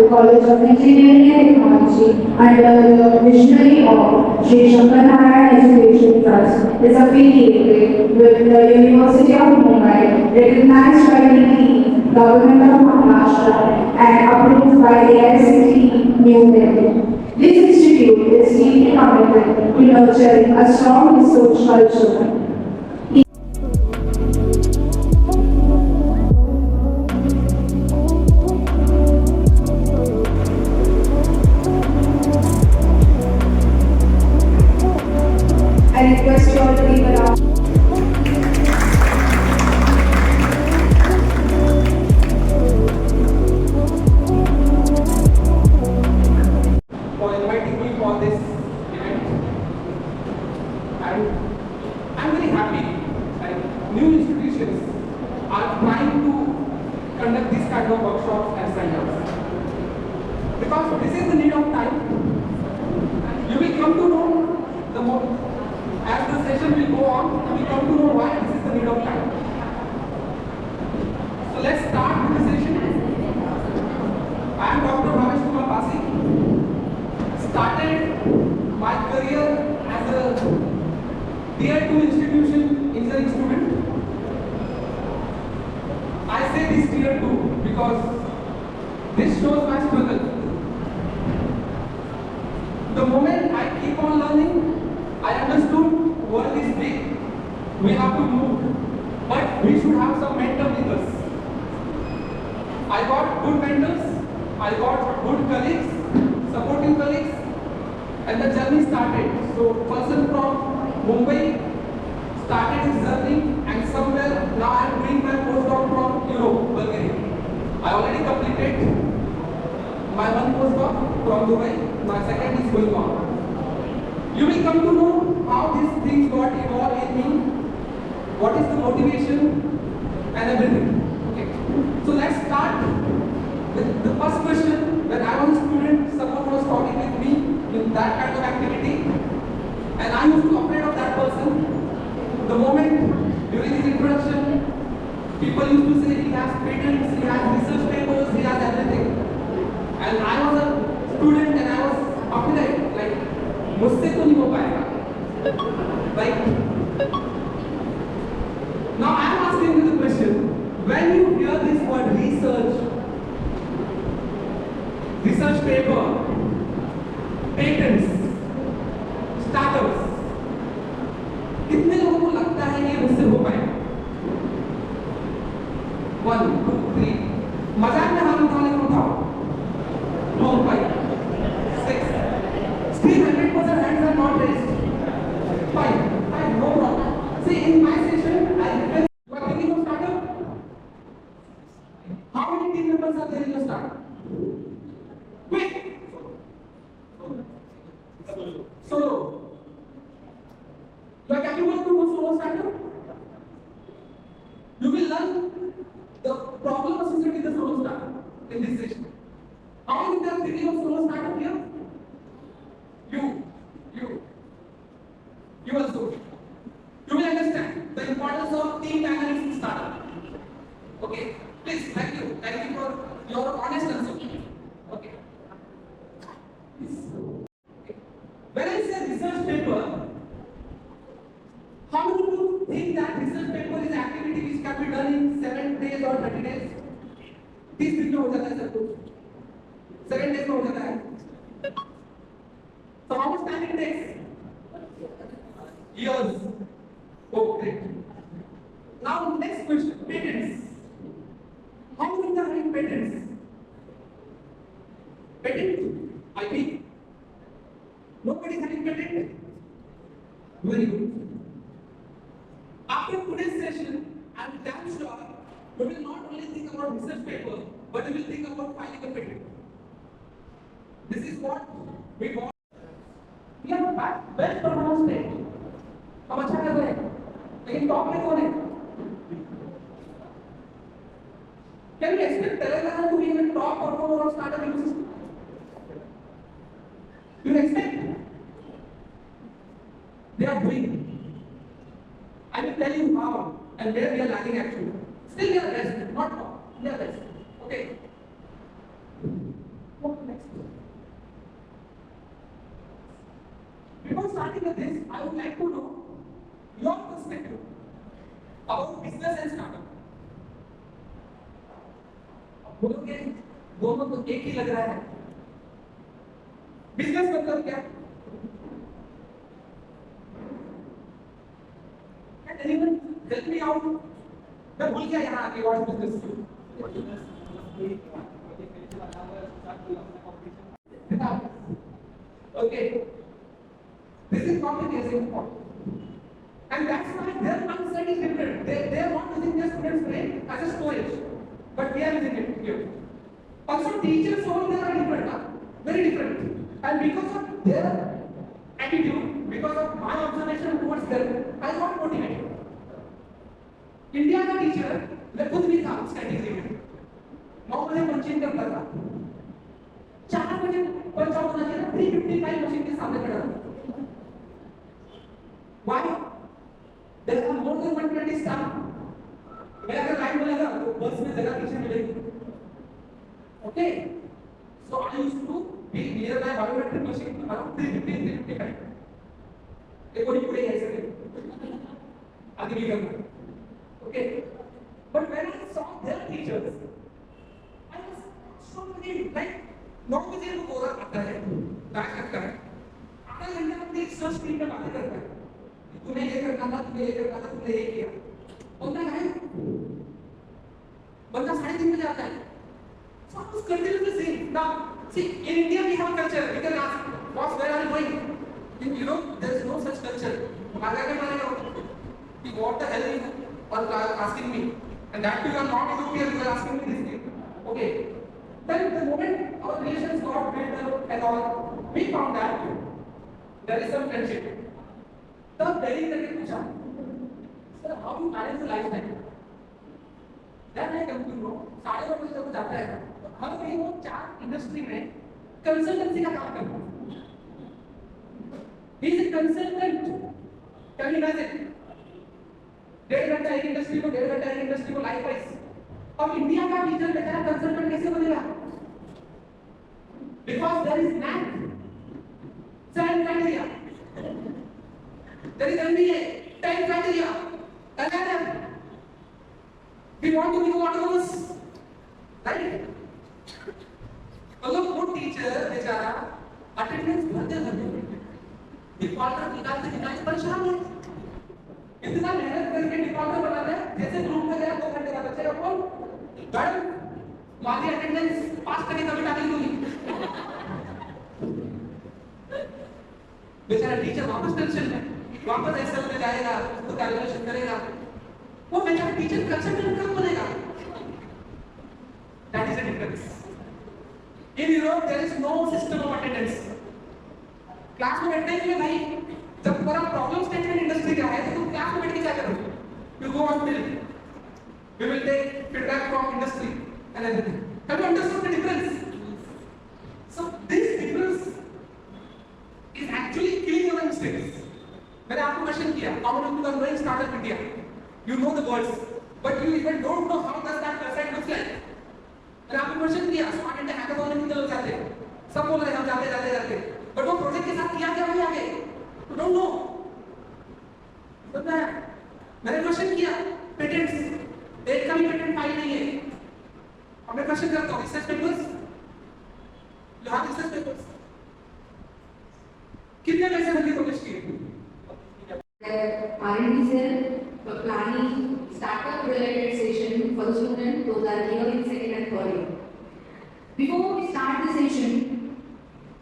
College of Engineering and Technology under the visionary of Sri Shankar Education Trust is affiliated with the University of Mumbai, recognized by the Government of Maharashtra and approved by the AICTE New Delhi. This institute is deeply committed to nurturing a strong research culture. I request you all to leave it out. For inviting me for this event. And I'm very happy that new institutions are trying to conduct this kind of workshops and seminars. Because this is the need of time. You will come to know the more. As the session will go on, we come to know why this is the need of time. So let's start with the session. I am Dr. BHAVESHKUMAR N. Started my career as a Tier 2 institution engineering student. I say this Tier 2 because this shows my struggle. The moment I keep on learning, I understood world is big, we have to move, but we should have some mentor with us. I got good mentors, I got good colleagues, supportive colleagues, and the journey started. So person from Mumbai started his journey, and somewhere now I am doing my postdoc from Europe, Bulgaria. I already completed my one postdoc from Dubai, my second is going on. You will come to know how these things got evolved in me, what is the motivation and everything. Okay. So let's start with the first question. When I was a student, someone was talking with me in that kind of activity, and I used to afraid of that person. The moment during his introduction, people used to say he has patents, he has research papers, he has everything. And I was a student and I was afraid, like, मुझसे तो नहीं हो पाएगा. Like, now I am asking you the question: when you hear this word research paper, patents, startups, कितने लोगों को लगता है ये मुझसे हो पाएगा? 1, 2, 3. मजाक में हाथ उठाने को उठाओ. 4, 5, 6. Still 100% hands are not raised. 5, no problem. See, in my session, I request you are thinking of startup. How many team members are there in your startup? Quick. Solo. You are capable to do solo startup. You will learn the problem associated with the solo startup in this session. How many are thinking of solo startup here? You also. You will understand the importance of team dynamics in startup. Okay, please, thank you for your honest answer. Okay. When I say research paper, how many of you think that research paper is activity which can be done in 7 days or 30 days? 30 दिन में हो जाता है सब कुछ. 7 days में हो जाता है. So how much time it takes? Years. Oh, great. Now next question, patents. How many are having patents? Patent? IP? Nobody is having patent? Very good. After today's session, I am damn sure we will not only think about research paper, but we will think about filing a patent. This is what we want. We are best performance state. हम अच्छा कर रहे हैं, लेकिन top में कौन है? Can you expect Telangana to be in the top performer of startup ecosystem? Do you expect? They are doing. I will tell you how and where we are lagging actually. Still we are best, not top. We are best. Okay. this, I would like to know your perspective about business and startup. बोलोगे दोनों तो एक ही लग रहा है. Business मतलब क्या? Can anyone help me out? मैं भूल गया यहाँ आके what is business? Okay. This is complicated point. And that's why their mindset is different. They are not using their students' brain as a storage. But we are using it here. Also, teachers over there are different, very different. And because of their attitude, because of my observation towards them, I got motivated. India का teacher मैं खुद भी था उस category में. 9 बजे punching करता था. 4 बजे पंच आउट होना चाहिए था. 3:55 मशीन के सामने खड़ा था. Why? There are more than 120 staff. मैं अगर लाइन में लगा तो बस में जगह पीछे मिलेगी. Okay. So I used to be near my biometric machine around 3:55. एक और पूरे ऐसे थे. आगे भी करना. Okay. But when I saw their teachers, I was so relieved. Like 9 बजे वो बोला आता है, बैक करता है. आधा घंटा अपनी रिसर्च टीम में बातें करता है. तुम्हें ये करना था, तुम्हें ये करना था, तुमने ये किया. बोलता है बंदा 3:30 बजे आता है. So I was continuously saying, now, see, in India we have a culture. We can ask, boss, where are you going? In Europe, there is no such culture. What the hell are asking me? And that you are not European, you are asking me this thing. Okay. Then the moment our relations got built and all, we found that there is some friendship. तब daily करके पूछा, sir, how you manage the lifestyle? Then I come to know, 9:30 बजे तक जाता है. हर कहीं वो 4 industry में कंसल्टेंसी का काम करता है. He is a consultant. Can you imagine? 1.5 घंटा एक इंडस्ट्री को, 1.5 घंटा एक इंडस्ट्री को लाइफ वाइज. अब इंडिया का टीचर बेचारा कंसल्टेंट कैसे बनेगा? Because there is NAC, 7 criteria. There is MBA, 10 criteria. LLM. We want to become autonomous, right? मतलब वो टीचर बेचारा अटेंडेंस भरते डिफॉल्टर निकालते परेशान है. इतना मेहनत करके डिफॉल्टर बनाते हैं. जैसे ग्रुप में गया 2 घंटे बाद बच्चे कौन मैडम मारी अटेंडेंस पास करके कभी डाली दूंगी. बेचारा टीचर वापस टेंशन में, वापस एक्सेल में जाएगा, उसको कैलकुलेशन करेगा. वो बेचारा टीचर कंसल्टेंट कब बनेगा? That is the difference. In Europe, there is no system of attendance. Class में बैठने के लिए भाई, जब तुम्हारा प्रॉब्लम स्टेटमेंट इंडस्ट्री का है, तो तुम क्लास में बैठ के क्या करोगे? You go on till we will take feedback from industry and everything. Have you understood the difference? So this difference is actually killing your mistakes. मैंने आपको क्वेश्चन किया, how many people are growing startup in India? You know the words, but you even don't know how does that website looks like. मैंने आपको question किया, smart India hackathon में कितने लोग जाते हैं? सब बोल रहे हैं हम जाते जाते जाते. बट वो प्रोजेक्ट के साथ किया क्या नहीं आगे? You don't know. समझा? मैंने क्वेश्चन किया, पेटेंट्स, एक का भी पेटेंट फाइल नहीं है. अब मैं क्वेश्चन करता हूँ, रिसर्च पेपर्स, यहाँ रिसर्च पेपर्स, कितने पैसे बन के पब्लिश किए? R&D cell for planning startup related session for the student, those are here in second and third year. Before we start the session,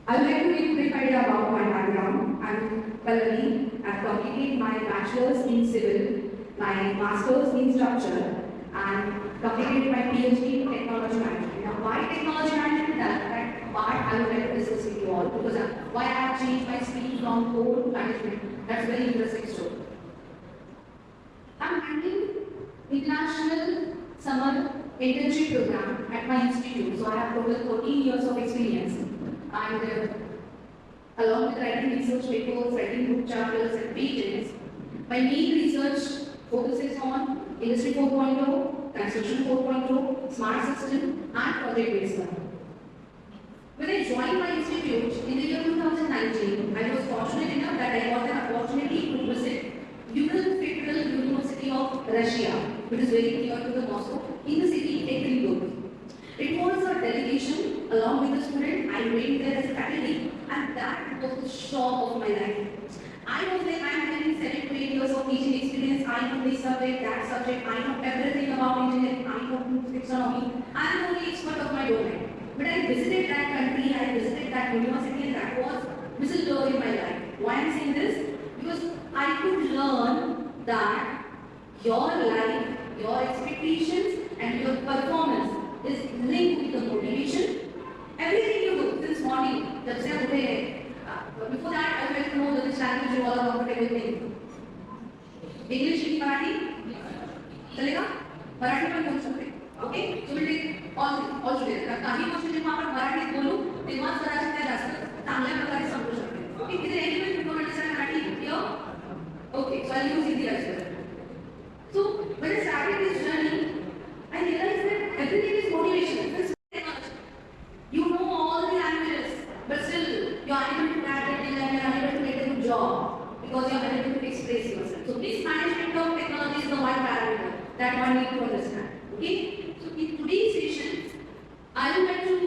I would like to give a brief idea about my background. I'm Pallavi. I've completed my bachelor's in civil, my master's in structure, and completed my PhD in technology management. Now, why technology management? That part I would like to discuss with you all, because why I have changed my stream from core to management. That's a very interesting story. I'm handling international summer internship program at my institute. So I have total 14 years of experience. And along with writing research papers, writing book chapters and pages, my main research focuses on Industry 4.0, Construction 4.0, Smart System and Project-Based Learning. When I joined my institute in the year 2019, I was fortunate enough that I got an of Russia, which is very near to the Moscow, in the city Ekaterinburg. It was a delegation along with the student. I went there as a faculty, and that was the shock of my life. I was like, I am having 7 to 8 years of teaching experience. I know this subject, that subject. I know everything about engineering. I know taxonomy. I am the only expert of my domain. But I visited that country. I visited that university, and that was whistleblower in my life. Why I am saying this? Because I could learn that your life, your expectations, and your performance is linked with the motivation. Everything you do since morning, जब से आप उठे हैं, before that I would like to know which language you all are comfortable with. English की मराठी चलेगा? मराठी में बोल सकते हैं. Okay? So we'll take all together. काही गोष्टी जेव्हा आपण मराठीत बोलू तेव्हाच कदाचित त्या जास्त चांगल्या प्रकारे समजू शकते. Okay? Is there anyone who don't understand Marathi here? Okay. So I'll use Hindi as well. So when I started this journey, I realized that everything is motivation. You know all the languages, but still you are unable to crack it and you are unable to get a good job because you are unable to express yourself. So this management of technology is the one parameter that one need to understand. Okay? So in today's session, I would like to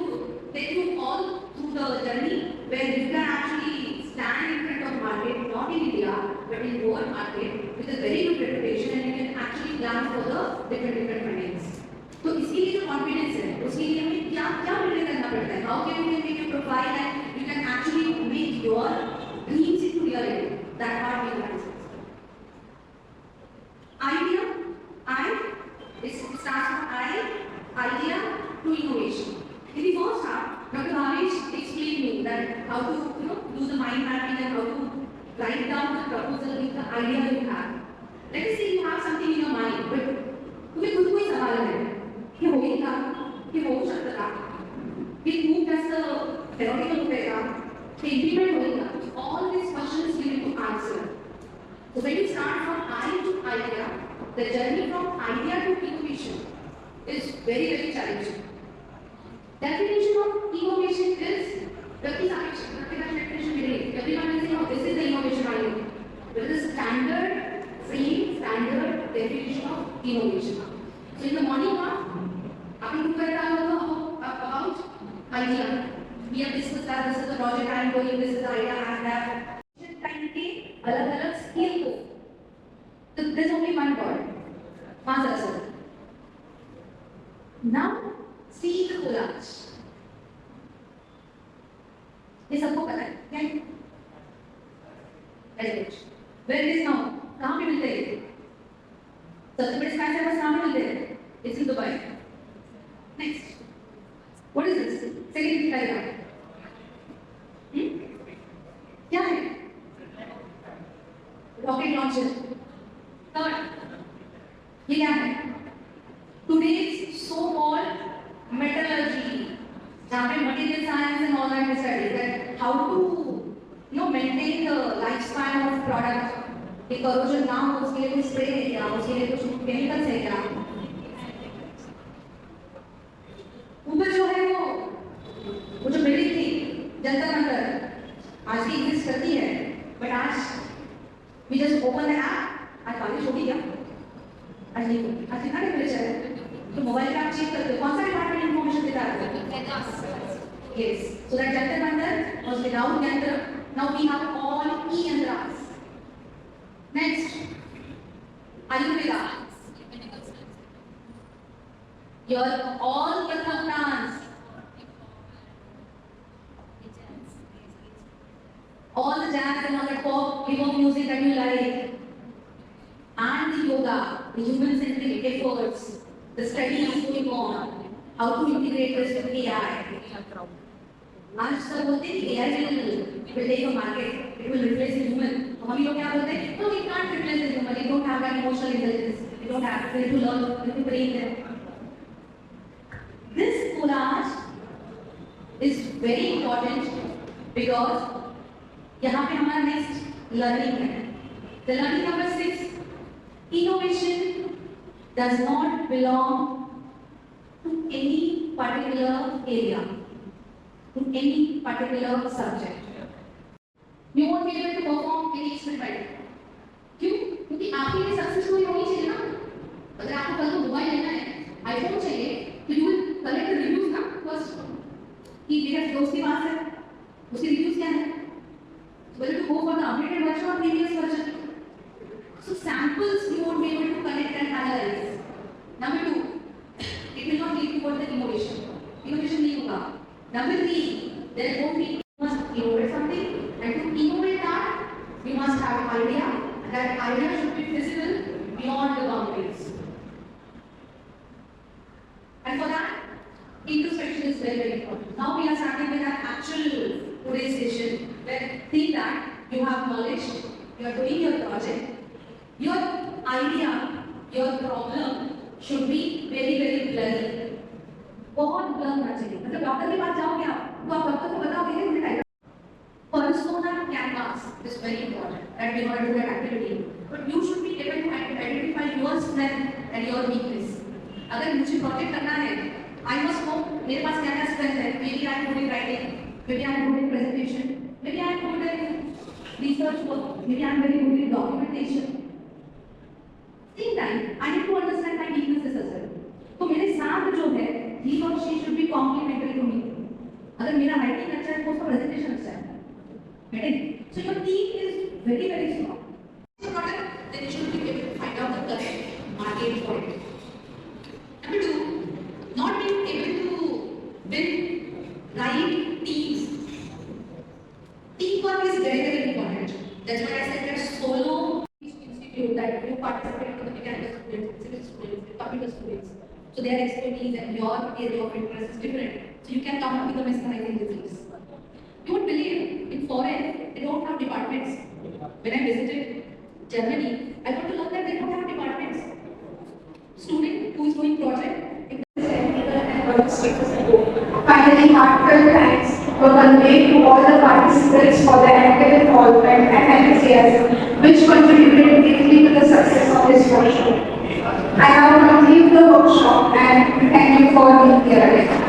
take you all through the journey where you can actually stand in front of market, not in India, but in world market with a very good reputation, and you can actually plan for the different fundings. तो इसके लिए जो confidence है उसके लिए हमें क्या क्या बिल्ड करना पड़ता है how can you make your profile and you can actually make your dreams into reality that part we can idea I it starts from I idea to innovation in the first half doctor Bhavesh explained me that how to do the mind mapping and how to write down the proposal with the idea you have let us say you have something in your mind but तुम्हें खुद को ही सवाल है कि होईल का कि होऊ शकतं का की खूप जास्त theoretical होते का ते implement होईल का all these questions you need to answer so when you start from I to idea the journey from idea to innovation is very challenging definition of innovation is definition everyone will say oh this is the innovation I know there is a standard definition of innovation. So in the morning half, आपने कुछ करता होगा about idea. We have discussed that this is the project I am doing, this is the idea I have. Time के अलग-अलग skill को. So there's only one word. 5 answer. Now see the collage. ये सबको पता है, क्या? Very good. Where it is now? कहाँ पे मिलते हैं? सबसे बड़े स्काई सर्विस कहाँ पे मिलते हैं? It's in Dubai. Next. What is this? Second diagram. क्या है? Rocket launcher. Third. ये क्या है? Today's so-called metallurgy, जहाँ पे material science and all that is studied, that how to maintain the lifespan of product. एक corrosion ना हो उसके लिए कुछ स्प्रे है क्या उसके लिए कुछ केमिकल्स है क्या ऊपर जो है वो जो बिल्डिंग थी जंतर मंतर आज भी एग्जिस्ट करती है बट आज we just open the app आज बारिश होगी क्या आज नहीं होगी आज कितना टेम्परेचर है तो मोबाइल पे आप चेक करते हो कौन सा डिपार्टमेंट इंफॉर्मेशन देता है yes so that Jantar Mantar was without yantra now we have all ई yantras Next, Ayurveda. All your plants, all the jazz and all that pop, hip hop music that you like, and the yoga, the human-centric efforts, the studies going on, how to integrate this with AI. आज सब बोलते हैं कि AI will take a market, it will replace the human. तो हम लोग क्या बोलते हैं? No, it can't replace the human. It don't have that emotional intelligence. It don't have to learn, to brain them. This collage is very important because यहाँ पे हमारा next learning है. The learning number 6, innovation does not belong to any particular area. To any particular subject. You won't be able to perform any experiment. क्यों? क्योंकि आपके लिए success story होनी चाहिए ना। अगर आपको कल को मोबाइल लेना है, आईफोन चाहिए, तो you will collect the reviews ना फर्स्ट, कि मेरा दोस्त के पास है, उसके रिव्यूज क्या है, whether to go for the updated version or previous version. So samples you won't be able to connect and analyze. Number 2, it will not lead towards the innovation. Innovation नहीं होगा. Number 3, there won't be, you must innovate something, and to innovate that, you must have an idea. That idea should be visible beyond the boundaries. And for that, introspection is very, very important. Now we are starting with our actual today's session. Where think that you have knowledge, you are doing your project, your idea, your problem should be very, very blurry. बहुत blur होना चाहिए. मतलब doctor के पास जाओगे आप, तो आप doctor को बताओगे मुझे type. Persona canvas is very important. That we want to do that activity. But you should be able to identify your strength and your weakness. अगर मुझे project करना है, I must know मेरे पास क्या क्या strength है. Maybe I am good in writing, maybe I am good in presentation, maybe I am good in research work, maybe I am very good in documentation. Same time, I need to understand my weaknesses as well. तो मेरे साथ जो है, he or she should be complementary to me. अगर मेरा writing अच्छा है, तो उसका presentation अच्छा है. Getting? So your team is very, very strong. So then you should be able to find out the correct market for it. Number 2, not being able to build right teams. Teamwork is very, very important. That's why I said that solo institute that you participate with the mechanical students, civil students, computer students. So their expertise and your area of interest is different. So you can come up with the mesmerizing disease. You won't believe, in foreign, they don't have departments. When I visited Germany, I got to learn that they don't have departments. Student who is doing project, finally, heartfelt thanks were conveyed to all the participants for their active involvement and enthusiasm, which contributed greatly to the success of this workshop. I now conclude the workshop and thank you for being here.